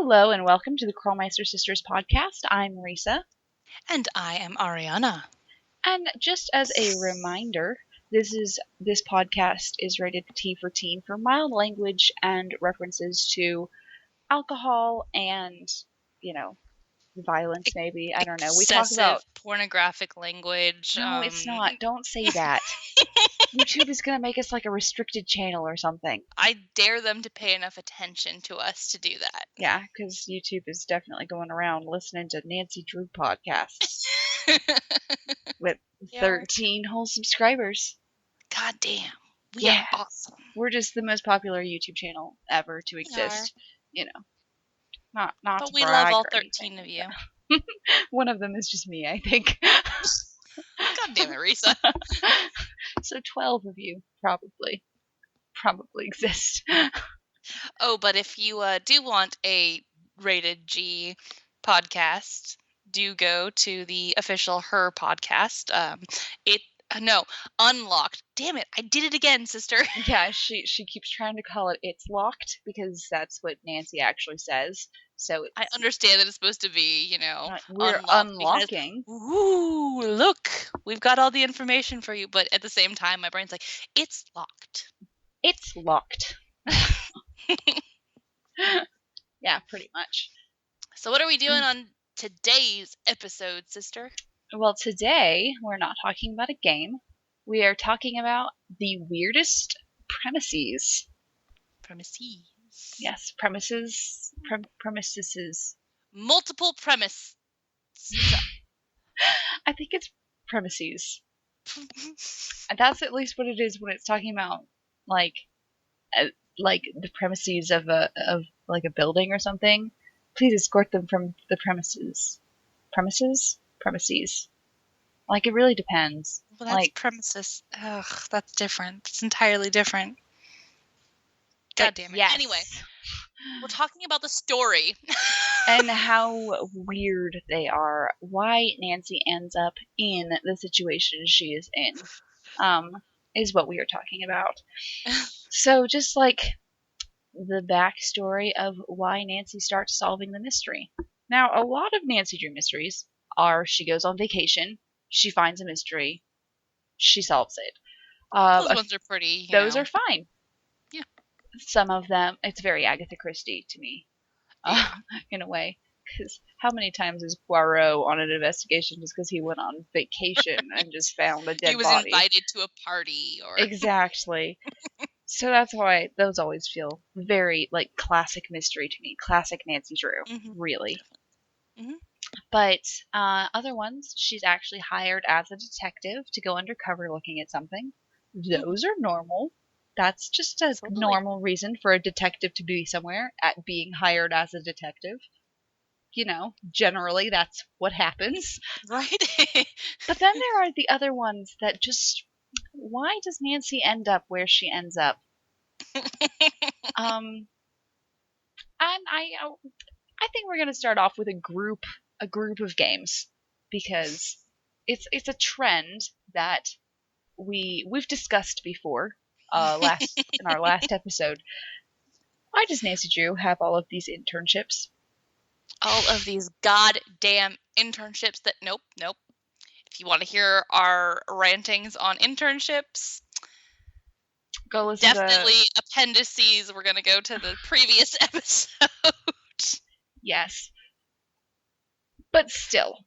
Hello and welcome to the Krolmeister Sisters podcast. I'm Risa. And I am Ariana. And just as a reminder, this podcast is rated T for teen for mild language and references to alcohol and, violence maybe. I don't know. We talk about excessive pornographic language. No, it's not. Don't say that. YouTube is going to make us like a restricted channel or something. I dare them to pay enough attention to us to do that. Yeah, because YouTube is definitely going around listening to Nancy Drew podcasts with 13 whole subscribers. God damn. We are awesome. We're just the most popular YouTube channel ever to exist. Not but we brag love all or 13 anything, of you. One of them is just me, I think. God damn it, Risa. So 12 of you probably exist. Oh, but if you do want a rated G podcast, do go to the official Her podcast. Unlocked. Damn it, I did it again, sister. Yeah, she keeps trying to call it It's Locked because that's what Nancy actually says. So I understand that it's supposed to be, we're unlocking. Because, ooh, look, we've got all the information for you. But at the same time, my brain's like, it's locked. It's locked. Yeah, pretty much. So what are we doing on today's episode, sister? Well, today we're not talking about a game. We are talking about the weirdest premises. Premises. Yes, premises. Premises. Multiple premise. I think it's premises. And that's at least what it is when it's talking about like the premises of a building or something. Please escort them from the premises. Premises. Like, it really depends. Well, that's premises. Ugh, that's different. It's entirely different. God damn it. Yes. Anyway, we're talking about the story. And how weird they are. Why Nancy ends up in the situation she is in. Is what we are talking about. So, just like the backstory of why Nancy starts solving the mystery. Now, a lot of Nancy Drew mysteries are she goes on vacation, she finds a mystery, she solves it. Those ones are pretty. Those are fine. Yeah. Some of them, it's very Agatha Christie to me, in a way. Because how many times is Poirot on an investigation just because he went on vacation and just found a dead body? He was invited to a party. Exactly. So that's why those always feel very, like, classic mystery to me. Classic Nancy Drew, really. Mm-hmm. But other ones, she's actually hired as a detective to go undercover looking at something. Those are normal. That's just a normal reason for a detective to be somewhere at being hired as a detective. Generally that's what happens. Right? But then there are the other ones that just... Why does Nancy end up where she ends up? And I think we're gonna start off with a group of games because it's a trend that we've discussed before in our last episode. Why does Nancy Drew have all of these internships? All of these goddamn internships that nope. If you want to hear our rantings on internships, go listen definitely appendices. We're going to go to the previous episode. Yes. But still,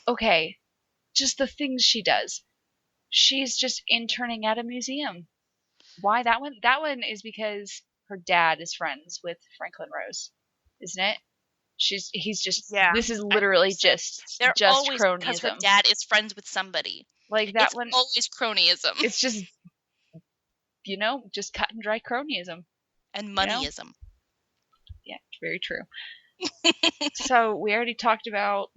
okay, just the things she does. She's just interning at a museum. Why that one? That one is because her dad is friends with Franklin Rose, isn't it? He's just, this is literally just always cronyism. Because her dad is friends with somebody. Like that it's one. Always cronyism. It's just, just cut and dry cronyism. And moneyism. Yeah, it's very true. So we already talked about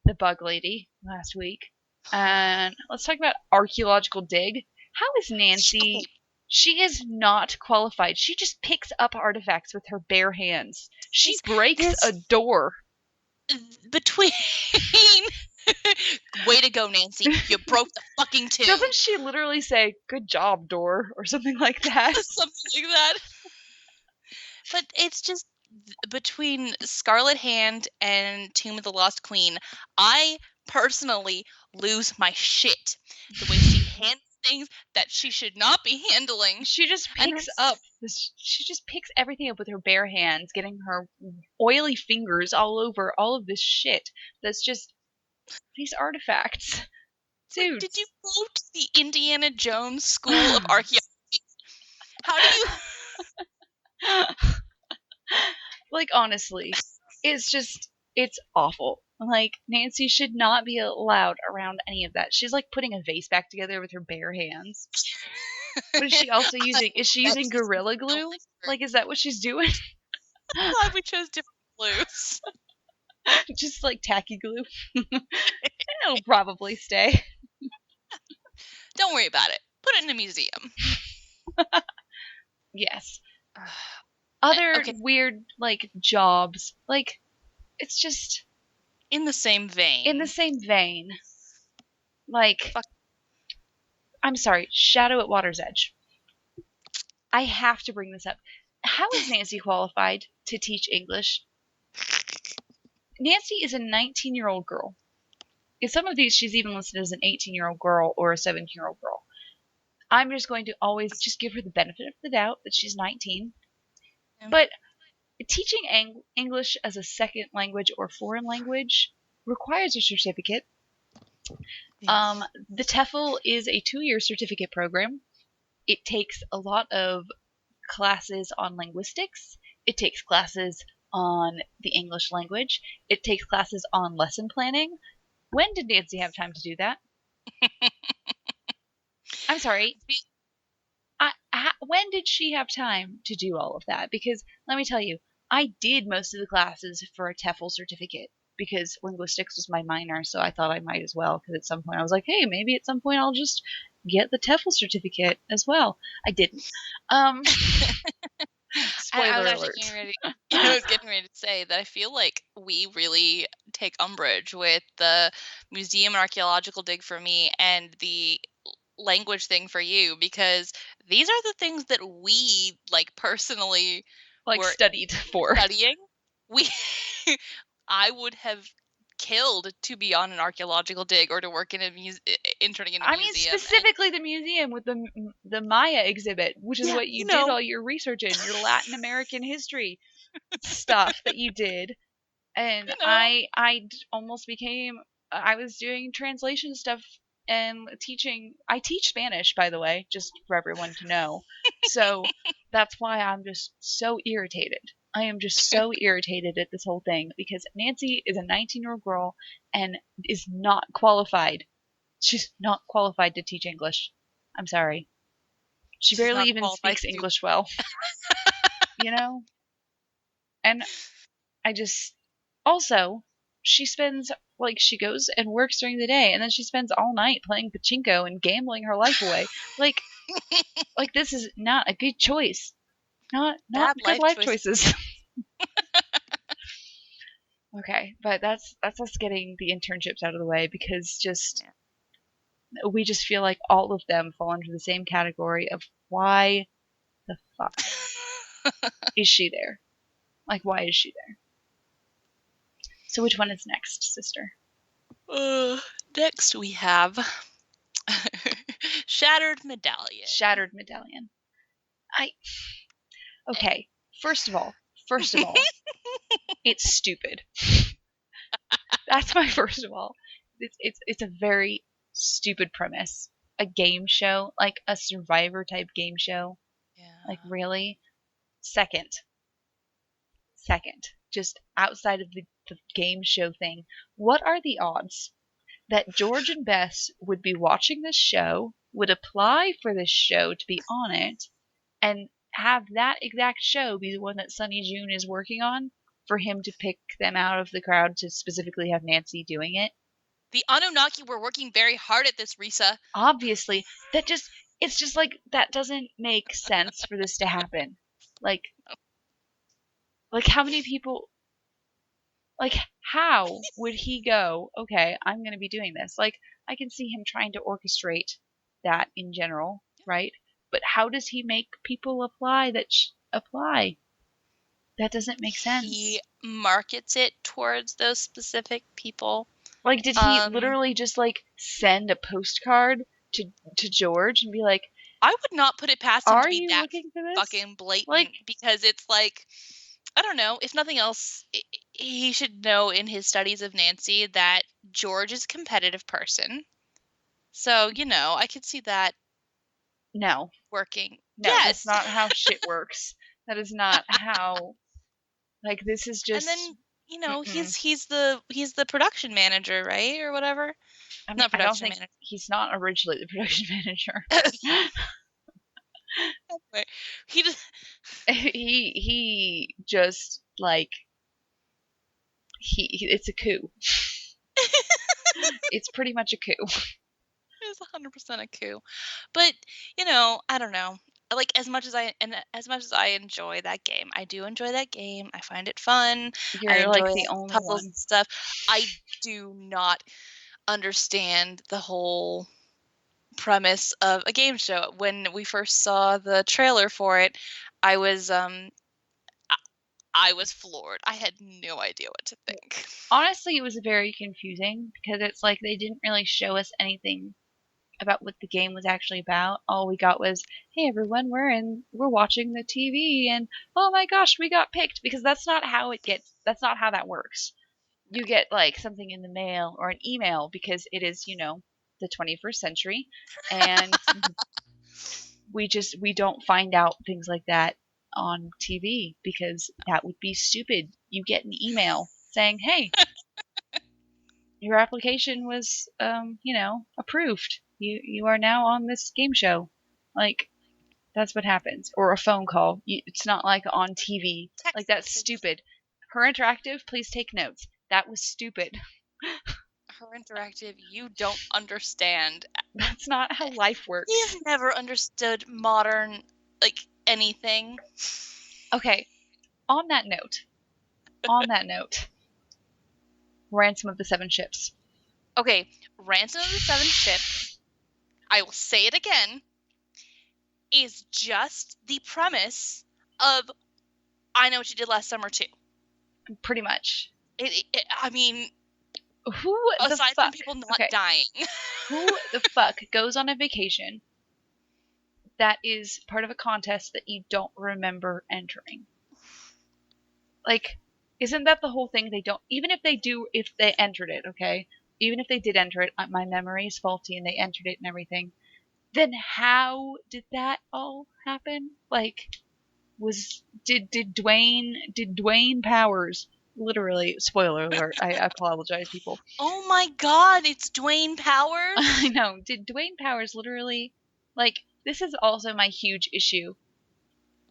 the bug lady last week. And let's talk about archaeological dig. How is Nancy... She is not qualified. She just picks up artifacts with her bare hands. She breaks a door. Way to go, Nancy. You broke the fucking tomb. Doesn't she literally say, "Good job, door," or something like that? Something like that. But it's just between Scarlet Hand and Tomb of the Lost Queen, I personally lose my shit. The way she handles things that she should not be handling. She just And picks up this. She just picks everything up with her bare hands, getting her oily fingers all over all of this shit. That's just these artifacts, it's like, did you dudes. go to the Indiana Jones School of Archaeology? How do you? Like honestly, it's awful. Like Nancy should not be allowed around any of that. She's like putting a vase back together with her bare hands. What is she also using? Is she using Gorilla Glue? Like, is that what she's doing? I'm glad we chose different blues. Just like tacky glue. It'll probably stay. Don't worry about it. Put it in a museum. Yes. Other Okay, weird like jobs. Like it's just in the same vein. in the same vein. Like Fuck. I'm sorry, Shadow at Water's Edge. I have to bring this up. How is Nancy qualified to teach English? Nancy is a 19-year-old girl. In some of these, she's even listed as an 18-year-old girl or a 17-year-old girl. I'm just going to always just give her the benefit of the doubt that she's 19. Yeah. But teaching English as a second language or foreign language requires a certificate. Yes. The TEFL is a 2-year certificate program. It takes a lot of classes on linguistics. It takes classes on the English language. It takes classes on lesson planning. When did Nancy have time to do that? I'm sorry. When did she have time to do all of that? Because let me tell you, I did most of the classes for a TEFL certificate because linguistics was my minor, so I thought I might as well. Because at some point I was like, hey, maybe at some point I'll just get the TEFL certificate as well. I didn't. I Spoiler was actually alert. getting ready to say that I feel like we really take umbrage with the museum and archaeological dig for me and the language thing for you, because these are the things that we like personally Like were studied for. studying. We I would have killed to be on an archaeological dig or to work in a interning in a I mean, museum. And specifically the museum with the Maya exhibit, which is yeah, what you did all your research in, your Latin American history stuff that you did. And you know, almost became I was doing translation stuff and teaching. I teach Spanish, by the way, just for everyone to know. So that's why I'm just so irritated. I am just so irritated at this whole thing because Nancy is a 19-year-old girl and is not qualified. She's not qualified to teach English. I'm sorry. She she's barely not even qualified speaks to do. English well, you know? And I just also she spends like she goes and works during the day and then she spends all night playing pachinko and gambling her life away. Like this is not a good choice. Not Bad good life life choices. choices. Okay, but that's us getting the internships out of the way because just we just feel like all of them fall into the same category of why the fuck is she there? Like why is she there? So which one is next, sister? Next we have Shattered Medallion. Shattered Medallion. I okay. First of all, it's stupid. That's my first of all. It's a very stupid premise. A game show, like a Survivor type game show. Like Yeah. really? Second, just outside of the game show thing, what are the odds that George and Bess would be watching this show, would apply for this show to be on it, and have that exact show be the one that Sunny June is working on for him to pick them out of the crowd to specifically have Nancy doing it? The Anunnaki were working very hard at this, Risa. Obviously, it's just like that doesn't make sense for this to happen. Like how many people like how would he go, okay, I'm going to be doing this? Like I can see him trying to orchestrate that in general, right? But how does he make people apply that apply? That doesn't make He sense. markets it towards those specific people. Like, did he literally just like send a postcard to George and be like, I would not put it past him to "Are be you that looking for this?" fucking Like, blatant, because it's like, I don't know, if nothing else, he should know in his studies of Nancy that George is a competitive person. So, I could see that no, working. no, that's Yes. not how shit works. That is not how. Like, this is And just. then, Mm-mm. he's the production manager, right? Or whatever. I mean, Not I don't production think manager. he's not originally the production manager. Anyway, he just He just like it's a coup. It's pretty much a coup. is 100% a coup. But, I don't know. Like, as much as I enjoy that game, I do enjoy that game. I find it fun. I You're like enjoy the like only puzzles one. and stuff. I do not understand the whole premise of a game show. When we first saw the trailer for it, I was I was floored. I had no idea what to think. Honestly, it was very confusing because it's like they didn't really show us anything about what the game was actually about. All we got was, "Hey everyone, we're watching the TV and oh my gosh, we got picked." Because that's not how that works. You get like something in the mail or an email because it is, the 21st century and we don't find out things like that on TV because that would be stupid. You get an email saying, "Hey, your application was approved. You are now on this game show." Like, that's what happens. Or a phone call. It's not like on TV. Like, Text that's message. stupid. Her Interactive, please take notes. That was stupid. Her Interactive, you don't understand. That's not how life works. He's never understood modern, like, anything. Okay, on that note, on that note, Ransom of the Seven Ships. Okay, Ransom of the Seven Ships, I will say it again, is just the premise of I Know What You Did Last Summer too. Pretty much. I mean, Who the aside from fuck? people not Okay, dying. who the fuck goes on a vacation that is part of a contest that you don't remember entering? Like, isn't that the whole thing? They don't, even if they do, if they entered it, okay? Even if they did enter it, my memory is faulty and they entered it and everything, then how did that all happen? Like, did Dwayne Powers, literally, spoiler alert, I apologize, people. Oh my god, it's Dwayne Powers? I know, did Dwayne Powers literally, like, this is also my huge issue.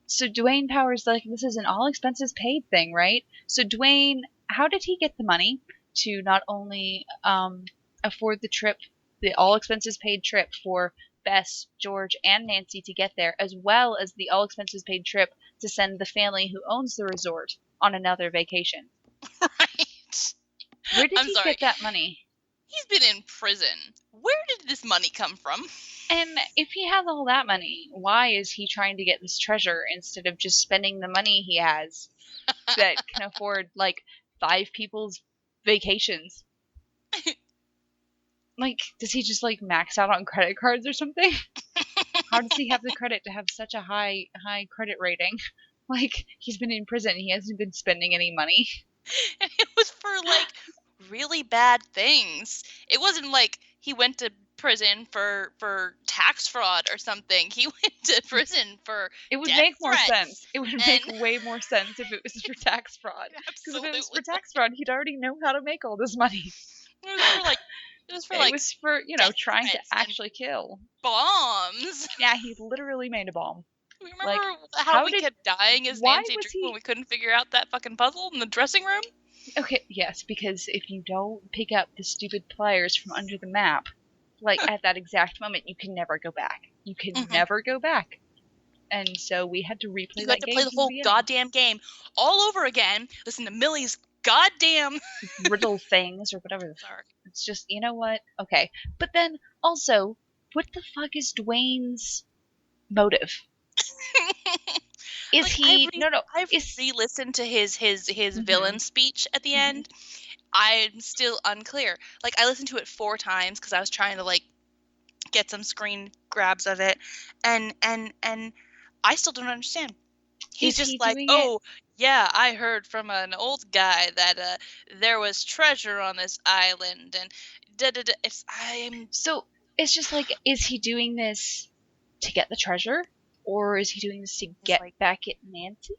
So Dwayne Powers, like, this is an all expenses paid thing, right? So Dwayne, how did he get the money to not only afford the trip, the all expenses paid trip for Bess, George, and Nancy to get there, as well as the all expenses paid trip to send the family who owns the resort on another vacation? Right. Where did I'm he sorry. get that money? He's been in prison. Where did this money come from? And if he has all that money, why is he trying to get this treasure instead of just spending the money he has that can afford like 5 people's vacations? Like, does he just like max out on credit cards or something? How does he have the credit to have such a high credit rating? Like, he's been in prison, he hasn't been spending any money. And it was for like really bad things. It wasn't like he went to prison for tax fraud or something. He went to prison for It would death make more threats. sense. It would And make way more sense if it was for tax fraud. Because if it was for absolutely, tax fraud, he'd already know how to make all this money. it was for like It was for, death trying to threats and actually kill. bombs. Yeah, he literally made a bomb. Like, Remember how how we did, kept dying as why Nancy was Drew when he, we couldn't figure out that fucking puzzle in the dressing room? okay, yes, because if you don't pick up the stupid pliers from under the map, like at that exact moment, you can never go back. You can Mm-hmm. never go back. And so we had to replay You that had to play game the from the whole beginning. goddamn game all over again. Listen to Millie's goddamn. Riddle things or whatever. Sorry. It's just, you know what? Okay. But then also, what the fuck is Dwayne's motive? Is Like he? No, no. I've Is re-listened to his villain mhm, speech at the mhm. end. I'm still unclear. Like I listened to it 4 times because I was trying to like get some screen grabs of it, and I still don't understand. He's Is he just like, doing it? "Oh, yeah, I heard from an old guy that there was treasure on this island and da da da." I'm So it's just like, is he doing this to get the treasure, or is he doing this to just get like back at Nancy?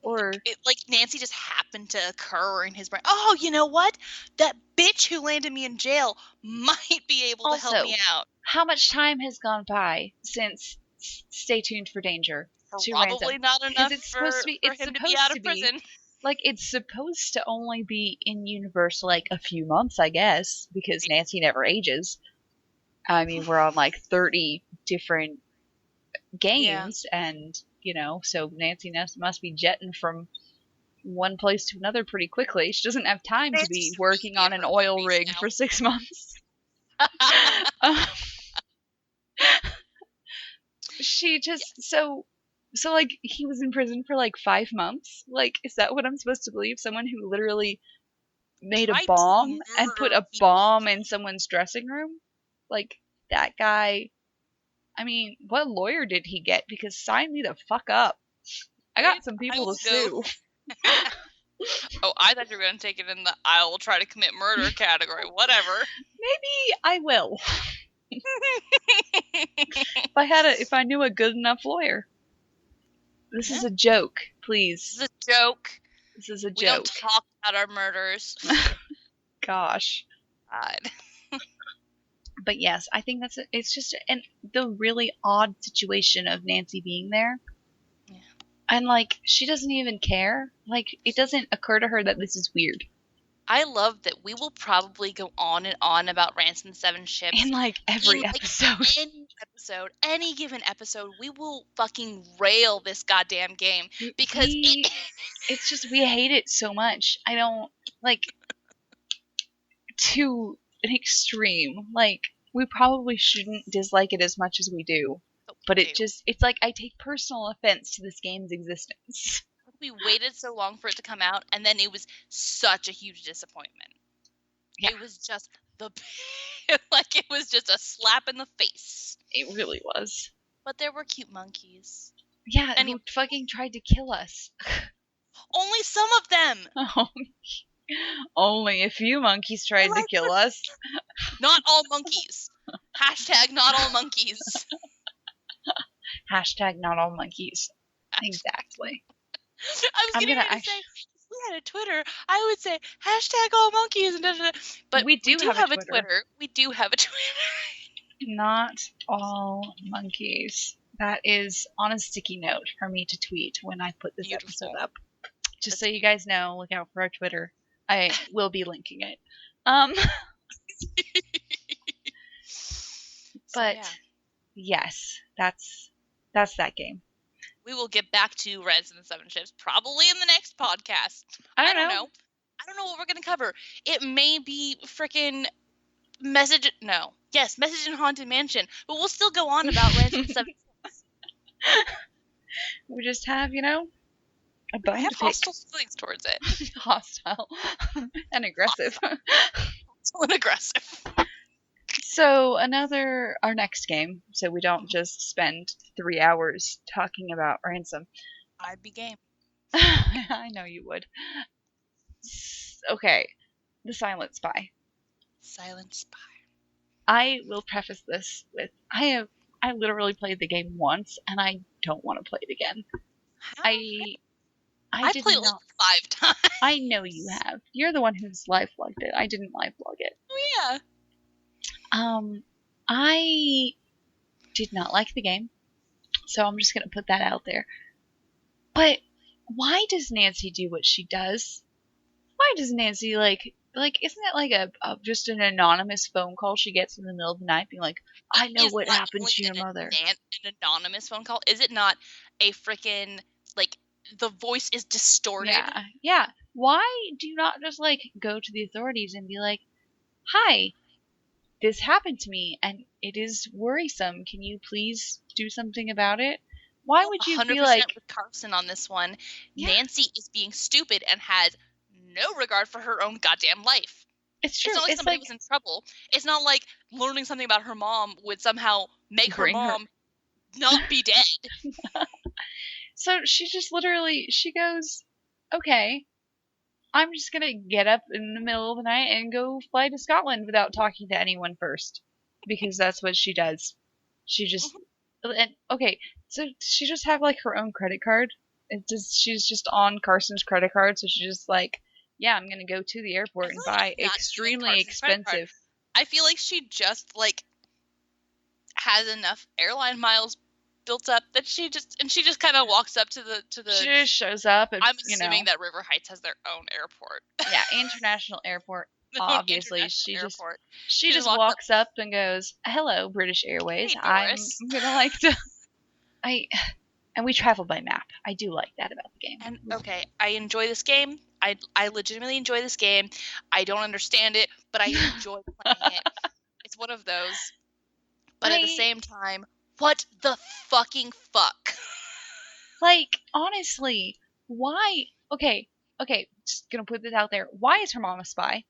Or like Nancy just happened to occur in his brain. Oh, you know what? That bitch who landed me in jail might be able to help me also, out. how much time has gone by since Stay Tuned for Danger to Ransom? Probably not Because enough it's supposed to be. for It's him to be supposed out to of be prison. like it's supposed to only be in universe like a few months, I guess, because Nancy never ages. I mean, we're on like 30 different Yeah. games, and so Nancy must be jetting from one place to another pretty quickly. She doesn't have time to be Nancy's working really on in an her oil 30s rig for 6 months. now. Uh, she Yeah. just so like he was in prison for like 5 months. Like, is that what I'm supposed to believe? Someone who literally made a Tried to bomb and put murder a people. bomb in someone's dressing room? Like, that guy. I mean, what lawyer did he get? Because sign me the fuck up. I Right? got some I people to will go. sue. Oh, I thought you were going to take it in the I will try to commit murder category. Whatever. Maybe I will. If I knew a good enough lawyer. This Yeah. is a joke, This please. is a joke. This is a We don't joke. talk about our murders. Gosh. God. But yes, I think it's just the really odd situation of Nancy being there. Yeah. And like she doesn't even care. Like it doesn't occur to her that this is weird. I love that we will probably go on and on about Ransom 7 In ships like in every like episode. any episode, any given episode. We will fucking rail this goddamn game because it It's just we hate it so much. I don't like to an extreme. Like we probably shouldn't dislike it as much as we do. But do. it's like I take personal offense to this game's existence. We waited so long for it to come out, and then it was such a huge disappointment. Yeah. It was just the like it was just a slap in the face. It really was. But there were cute monkeys. Yeah, Anyway, who fucking tried to kill us. only some of them. Oh, only a few monkeys tried to kill us. Not all monkeys. Hashtag not all monkeys. Hashtag not all monkeys. Exactly. I was I'm getting gonna ready to say, if we had a Twitter, I would say hashtag all monkeys and da, da, da. But we do have have a a Twitter. Twitter. We do have a Twitter. Not all monkeys. That is on a sticky note for me to tweet when I put this Beautiful. episode up. Just That's so you guys know, look out for our Twitter. I will be linking it. But yeah. yes, that's that game. We will get back to Reds and the 7 Ships probably in the next podcast. I don't know. I don't know what we're going to cover. It may be freaking Message in Haunted Mansion, but we'll still go on about Reds and the 7 Ships. We just have, a bone I have to pick. hostile feelings towards it. Hostile and aggressive. Hostile and aggressive. So our next game, so we don't just spend 3 hours talking about Ransom. I'd be game. I know you would. Okay, The Silent Spy. Silent Spy. I will preface this with I literally played the game once and I don't want to play it again. I did played it not. like 5 times. I know you have. You're the one who's live logged it. I didn't live log it. Oh yeah. I did not like the game, so I'm just gonna put that out there. But why does Nancy do what she does? Why does Nancy like isn't it like a just an anonymous phone call she gets in the middle of the night being like, I know what happened to your mother? An anonymous phone call. Is it not a freaking like the voice is distorted? Yeah. Why do you not just like go to the authorities and be like, hi, this happened to me and it is worrisome. Can you please do something about it? Why would you be 100% like, with Carson on this one. yeah, Nancy is being stupid and has no regard for her own goddamn life. it's true. It's not like It's somebody like was in trouble. It's not like learning something about her mom would somehow make her bring her. mom not be dead. So she just literally, she goes, okay, I'm just gonna get up in the middle of the night and go fly to Scotland without talking to anyone first, because that's what she does. She just, and okay, so she just have like her own credit card. It just, she's just on Carson's credit card, so she's just like, yeah, I'm gonna go to the I airport and feel like buy it's not even extremely Carson's credit card. expensive. I feel like she just like has enough airline miles built up that she just kind of walks up to the She just shows up. And, I'm you assuming know, that River Heights has their own airport. yeah, international airport. Their own Obviously, international airport. she just walks up and goes, "Hello, British Airways. Hey, I'm Doris. gonna like to." I and we travel by map. I do like that about the game. And okay, I enjoy this game. I legitimately enjoy this game. I don't understand it, but I enjoy playing it. It's one of those. But at the same time, what the fucking fuck? Like, honestly, why? Okay, just gonna put this out there. Why is her mom a spy?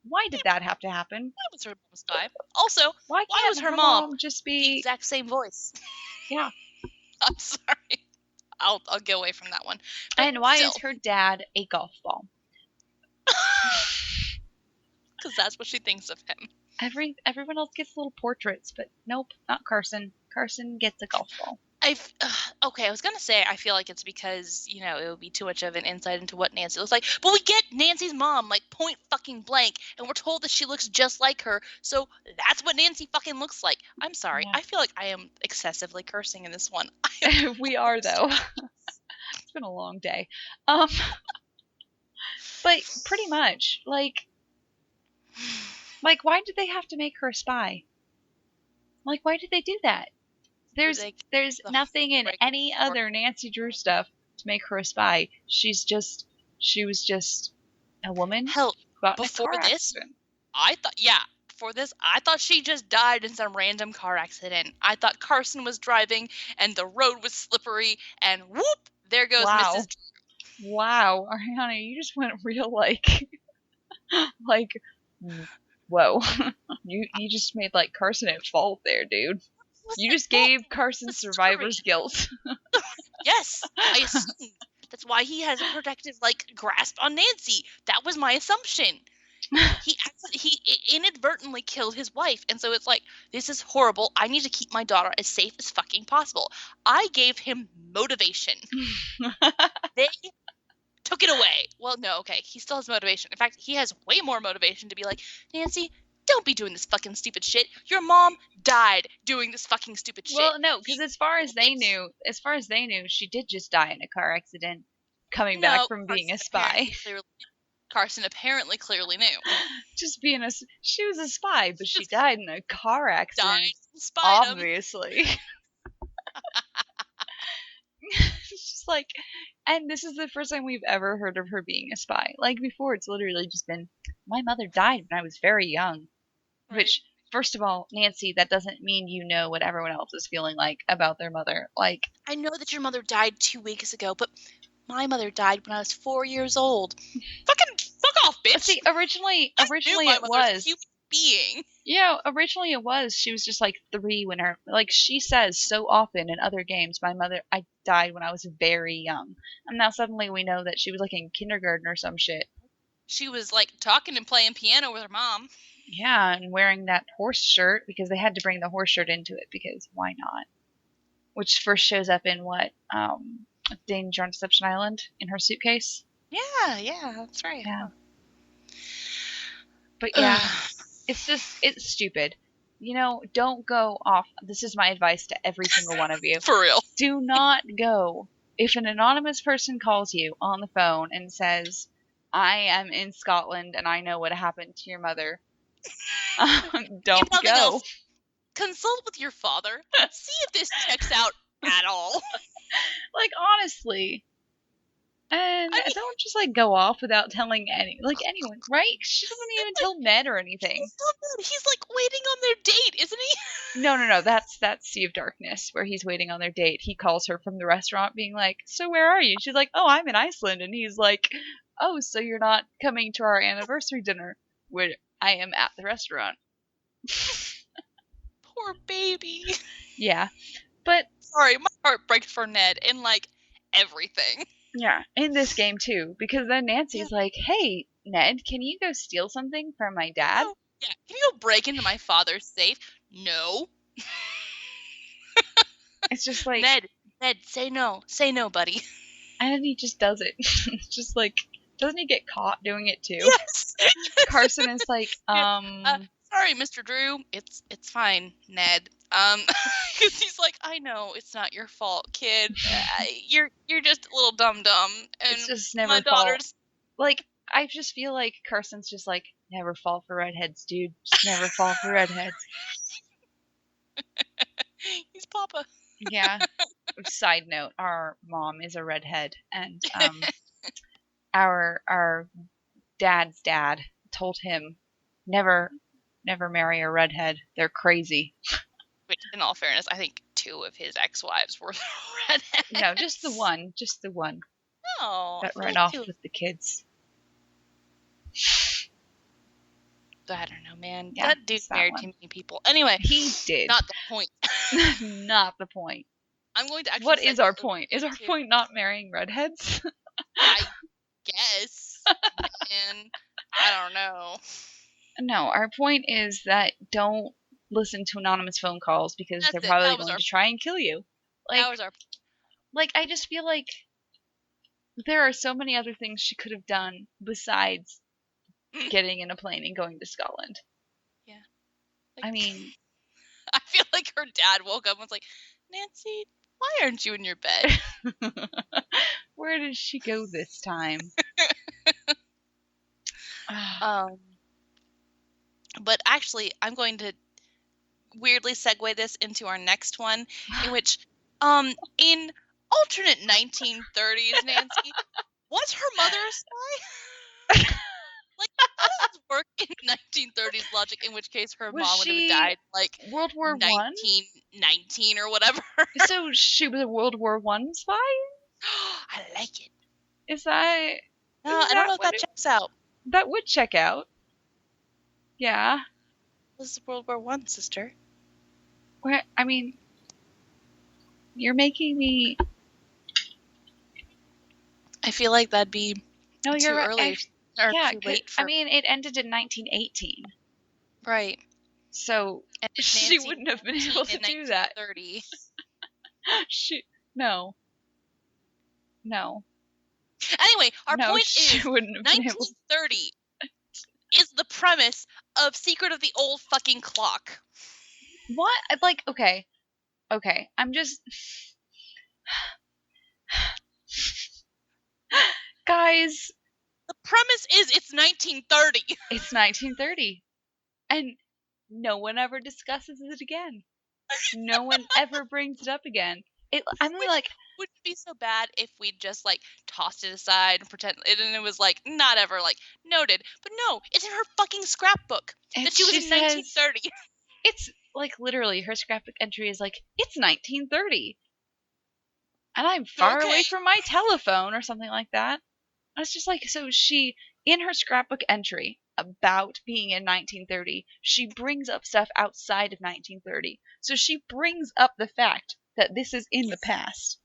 Why did that have to happen? Why was her mom a spy? Also, Why why can't was her mom just the be? exact same voice? Yeah. I'm sorry. I'll get away from that one. But And why still, is her dad a golf ball? because that's what she thinks of him. Everyone else gets little portraits, but nope, not Carson. Carson gets a golf ball. Okay, I was gonna say I feel like it's because it would be too much of an insight into what Nancy looks like, but we get Nancy's mom like point fucking blank, and we're told that she looks just like her, so that's what Nancy fucking looks like. I'm sorry, Yeah. I feel like I am excessively cursing in this one. We are though. It's been a long day. But pretty much, like why did they have to make her a spy? Like, why did they do that? There's nothing in any other Nancy Drew stuff to make her a spy. She was just a woman. Hell, got in before a car this, accident. before this, I thought she just died in some random car accident. I thought Carson was driving and the road was slippery, and whoop, there goes Mrs. Drew. Wow, Ariana, you just went real like whoa. you just made like Carson at fault there, dude. You just gave Carson survivor's guilt. Yes, I assumed. That's why he has a protective grasp on Nancy. That was my assumption. He inadvertently killed his wife, and so it's like, this is horrible. I need to keep my daughter as safe as fucking possible. I gave him motivation. They took it away. Well, no, okay, he still has motivation. In fact, he has way more motivation to be like, Nancy, don't be doing this fucking stupid shit. Your mom died doing this fucking stupid shit. Well, no, because as far as they knew, she did just die in a car accident, coming back from being a spy. Carson apparently clearly knew. Just being she was a spy, but she died in a car accident. Died in spite of. Obviously. It's just like, and this is the first time we've ever heard of her being a spy. Like before, it's literally just been, my mother died when I was very young. Right. Which, first of all, Nancy, that doesn't mean you know what everyone else is feeling like about their mother. Like, I know that your mother died 2 weeks ago, but my mother died when I was 4 years old. Fucking fuck off, bitch. See, originally it was. Human being. Yeah, originally it was. She was just like 3 when her, like she says so often in other games, I died when I was very young. And now suddenly we know that she was like in kindergarten or some shit. She was like talking and playing piano with her mom. Yeah, and wearing that horse shirt because they had to bring the horse shirt into it because why not? Which first shows up in what? Danger on Deception Island in her suitcase. Yeah, that's right. Yeah. But yeah, it's stupid. Don't go off. This is my advice to every single one of you. For real. Do not go. If an anonymous person calls you on the phone and says, I am in Scotland and I know what happened to your mother, don't go. Consult with your father. See if this checks out at all. Like, honestly. And I mean, don't just like go off without telling anyone, right? She doesn't even like, tell Ned or anything. he's not bad. He's like waiting on their date, isn't he? No. That's Sea of Darkness, where he's waiting on their date. He calls her from the restaurant, being like, "So where are you?" She's like, "Oh, I'm in Iceland," and he's like, "Oh, so you're not coming to our anniversary dinner?" Where I am at the restaurant. Poor baby. Yeah, but Sorry, my heart breaks for Ned in like everything. yeah, in this game too, because then Yeah, Nancy's like, "Hey, Ned, can you go steal something from my dad?" no. Yeah, can you go break into my father's safe? No. It's just like, Ned, say no, buddy. and then he just does it. It's just like, doesn't he get caught doing it too? Yes. Carson is like, Yeah. Sorry, Mr. Drew. It's fine, Ned. Because he's like, I know it's not your fault, kid. You're just a little dum, and it's just my never fall. daughter's. Like, I just feel like Carson's just like, never fall for redheads, dude. Just never fall for redheads. He's Papa. Yeah. Side note: our mom is a redhead, and our dad's dad told him never marry a redhead. They're crazy. Which, in all fairness, I think 2 of his ex-wives were redheads. No, just the one. Just the one. No, That I feel ran like off 2. with the kids. I don't know, man. Yeah, That dude it's that married one. too many people. Anyway, He did. not the point. Not the point. I'm going to actually. What is segue our point? Is our into- point not marrying redheads? I guess, man. I don't know. No, our point is that don't listen to anonymous phone calls because That's they're it. probably That was going our. to try and kill you. That was our. Like I just feel like there are so many other things she could have done besides getting in a plane and going to Scotland. Yeah. Like, I mean, I feel like her dad woke up and was like, Nancy, why aren't you in your bed? where did she go this time? But actually, I'm going to weirdly segue this into our next one, in which, in alternate 1930s, Nancy, was her mother a spy? Like, how does this work in 1930s logic? In which case, her Was mom would have she died like World War One? 1919 or whatever. So she was a World War One spy? I like it. Is that? No, I don't know if that checks out. That would check out. Yeah. This is World War One, sister. Where, I mean, you're making me. I feel like that'd be No, too you're right. early or Yeah, too late for. I mean, it ended in 1918. Right. So And she Nancy wouldn't have been able to in do that. 1930. No. Anyway, our No, point she is wouldn't have been able to. 1930 is the premise of Secret of the Old Fucking Clock. What? Like, okay. I'm just. Guys, The premise is it's 1930. it's 1930. And no one ever discusses it again. No one ever brings it up again. I'm like, Wouldn't it be so bad if we just like tossed it aside and pretend and it was like not ever like noted? But no, it's in her fucking scrapbook that she was in 1930. It's like literally her scrapbook entry is like, it's 1930. And I'm far away from my telephone or something like that. I was just like, so she, in her scrapbook entry about being in 1930, she brings up stuff outside of 1930. So she brings up the fact that this is in the past.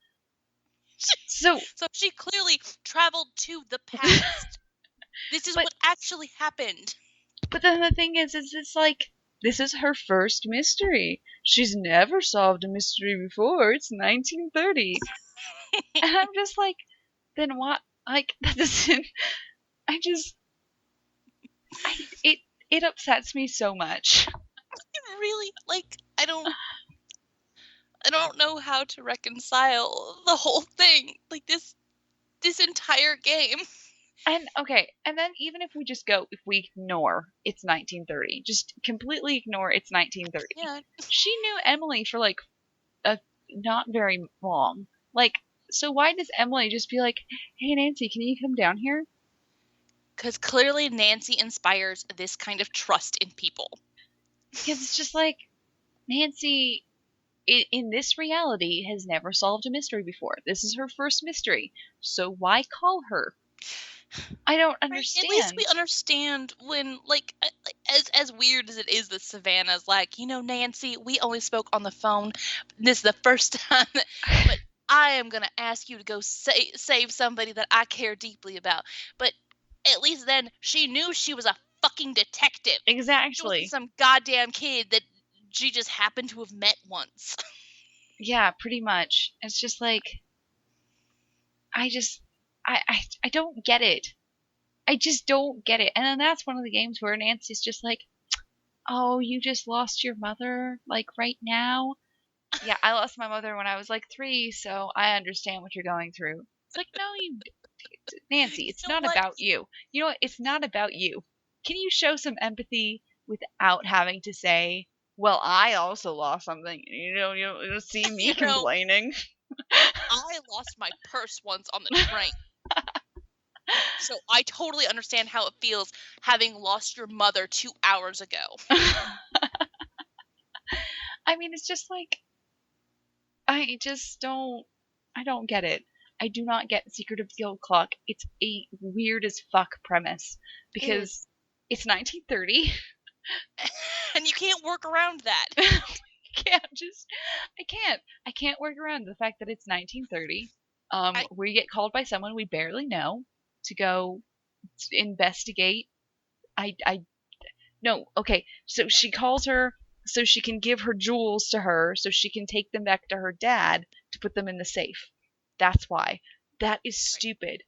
So she clearly traveled to the past. This is what actually happened. But then the thing is it's like, this is her first mystery. She's never solved a mystery before. It's 1930. And I'm just like, then what? Like, that doesn't. It upsets me so much. It really, like, I don't know how to reconcile the whole thing. Like, this entire game. And, okay, and then even if we ignore it's 1930, just completely ignore it's 1930. Yeah. She knew Emily for, like, not very long. Like, So why does Emily just be like, hey, Nancy, can you come down here? Because clearly Nancy inspires this kind of trust in people. Because it's just like, Nancy, in this reality, has never solved a mystery before. This is her first mystery. So why call her? I don't understand. At least we understand when, like, as weird as it is that Savannah's like, Nancy, we only spoke on the phone. This is the first time, but I am going to ask you to go save somebody that I care deeply about. But at least then she knew she was a fucking detective. Exactly. She wasn't some goddamn kid that she just happened to have met once. Yeah, pretty much. It's just like, I don't get it. I just don't get it. And then that's one of the games where Nancy's just like, oh, you just lost your mother, like, right now? Yeah, I lost my mother when I was like 3, so I understand what you're going through. It's like, no, Nancy, it's not about you. You know what? It's not about you. Can you show some empathy without having to say, well, I also lost something. You don't see me complaining. I lost my purse once on the train. So I totally understand how it feels having lost your mother 2 hours ago. I mean, it's just like, I don't get it. I do not get Secret of the Old Clock. It's a weird as fuck premise because it's 1930. And you can't work around that. I can't work around the fact that it's 1930. We get called by someone we barely know to go investigate. No, okay. So she calls her so she can give her jewels to her so she can take them back to her dad to put them in the safe. That's why. That is stupid.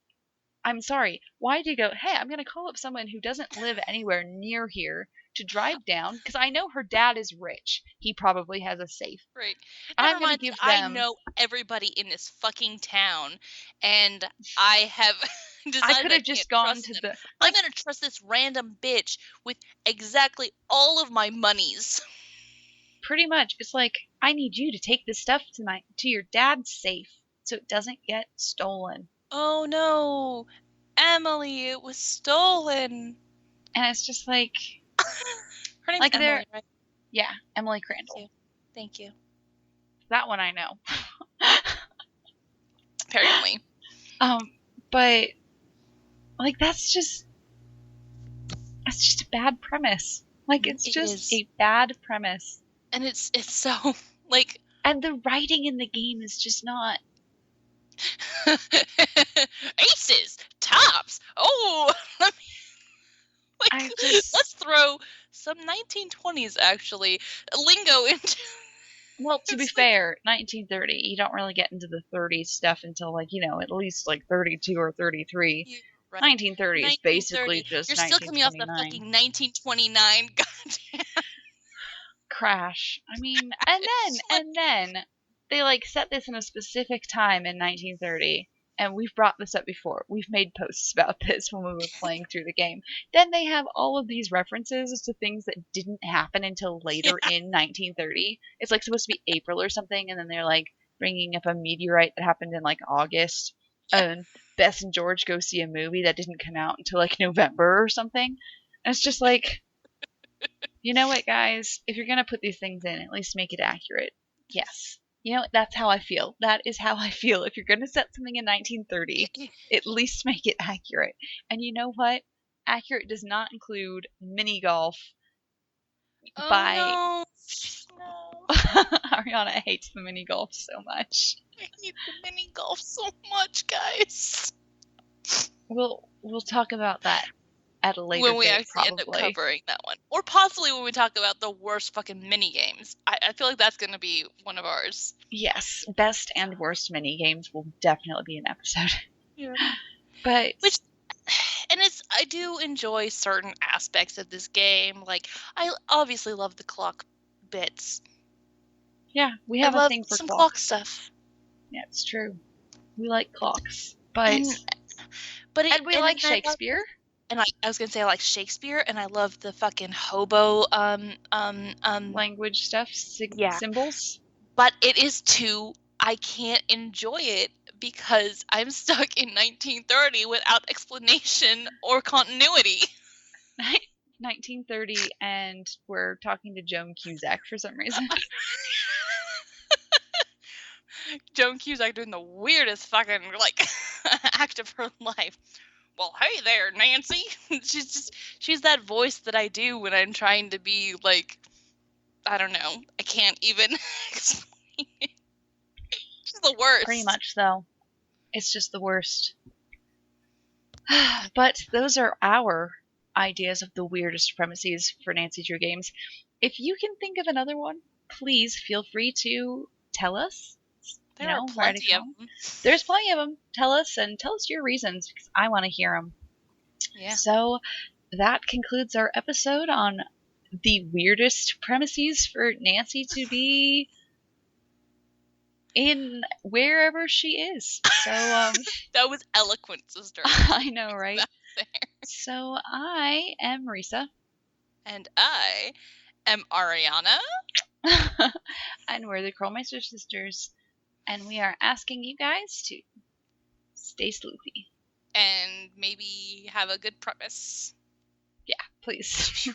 I'm sorry. Why do you go, hey, I'm going to call up someone who doesn't live anywhere near here to drive down? Because I know her dad is rich. He probably has a safe. Right. I'm going to give them... I know everybody in this fucking town, and I have decided I could have just gone to the... I'm going to trust this random bitch with exactly all of my monies. Pretty much. It's like, I need you to take this stuff to your dad's safe so it doesn't get stolen. Oh no, Emily, it was stolen. And it's just like... Her name's Emily, right? Yeah, Emily Crandall. Thank you. That one I know. Apparently. But, like, that's just a bad premise. Like, it's just a bad premise. And it's so, like... And the writing in the game is just not... Aces! Tops! Oh! Let's throw some 1920s, actually, lingo into... Well, to be fair, 1930, you don't really get into the 30s stuff until, like, at least, like, 32 or 33. Right. 1930 is basically just 1929. You're still coming off the fucking 1929 goddamn... Crash. I mean, and then they, like, set this in a specific time in 1930, and we've brought this up before. We've made posts about this when we were playing through the game. Then they have all of these references to things that didn't happen until later in 1930. It's, like, supposed to be April or something, and then they're, like, bringing up a meteorite that happened in, like, August. And Bess and George go see a movie that didn't come out until, like, November or something. And it's just like... You know what, guys? If you're going to put these things in, at least make it accurate. Yes. That's how I feel. That is how I feel. If you're going to set something in 1930, at least make it accurate. And you know what? Accurate does not include mini golf No. Ariana hates the mini golf so much. I hate the mini golf so much, guys. We'll talk about that at a later date, when we actually end up covering that one. Or possibly when we talk about the worst fucking mini games. I feel like that's going to be one of ours. Yes, best and worst mini games will definitely be an episode. Yeah. But... I do enjoy certain aspects of this game. Like, I obviously love the clock bits. Yeah, we have a thing for some clock stuff. Yeah, it's true. We like clocks. But we like Shakespeare. And I was gonna say I like Shakespeare, and I love the fucking hobo language stuff, symbols. But it is too. I can't enjoy it Because I'm stuck in 1930 without explanation or continuity. 1930, and we're talking to Joan Cusack for some reason. Joan Cusack doing the weirdest fucking, like, act of her life. Well, hey there, Nancy. She's that voice that I do when I'm trying to be, like, I don't know. I can't even explain it. She's the worst. Pretty much, though. It's just the worst. But those are our ideas of the weirdest premises for Nancy Drew games. If you can think of another one, please feel free to tell us. There are plenty of them. There's plenty of them. Tell us your reasons, because I want to hear them. Yeah. So that concludes our episode on the weirdest premises for Nancy to be in wherever she is. So that was eloquent, sister. I know, right? So I am Marisa. And I am Ariana. And we're the Krolmeister sisters. And we are asking you guys to stay sleuthy. And maybe have a good premise. Yeah, please.